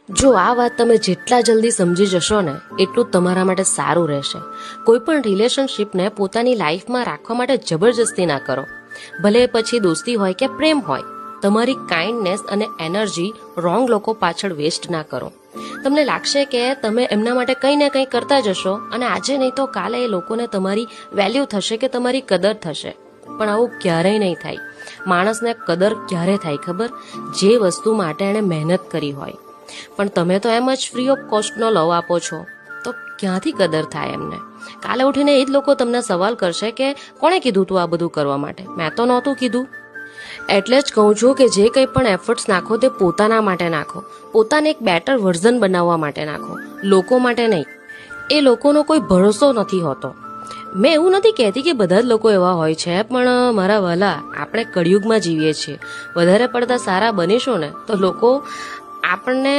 જો આ વાત તમે જેટલા જલ્દી સમજી જશો ને એટલું તમારા માટે સારું રહેશે. કોઈ પણ રિલેશનશીપને પોતાની લાઈફમાં રાખવા માટે જબરજસ્તી ના કરો. ભલે પછી દોસ્તી હોય કે પ્રેમ હોય, તમારી કાઇન્ડનેસ અને એનર્જી રોંગ લોકો પાછળ વેસ્ટ ના કરો. તમને લાગશે કે તમે એમના માટે કંઈ ને કંઈ કરતા જશો અને આજે નહીં તો કાલે એ લોકોને તમારી વેલ્યુ થશે કે તમારી કદર થશે, પણ આવું ક્યારેય નહીં થાય. માણસને કદર ક્યારે થાય ખબર? જે વસ્તુ માટે એણે મહેનત કરી હોય. પણ તમે તો એમ જ ફ્રી ઓફ કોસ્ટનો લવ આપો છો, તો ક્યાંથી કદર થાય એમને? કાલે ઉઠીને એ જ લોકો તમને સવાલ કરશે કે કોણે કીધું તું આ બધું કરવા માટે? મેં તો નહોતું કીધું. એટલે જ કહું છું કે જે કંઈ પણ એફર્ટ્સ નાખો તે પોતાના માટે નાખો, પોતાને એક બેટર વર્ઝન બનાવવા માટે નાખો, લોકો માટે નહીં. એ લોકોનો કોઈ ભરોસો નથી હોતો. મેં એવું નથી કહેતી કે બધા જ લોકો એવા હોય છે, પણ મારા વાલા, આપણે કળિયુગમાં જીવીએ છીએ. વધારે પડતા સારા બનીશું ને તો લોકો આપણને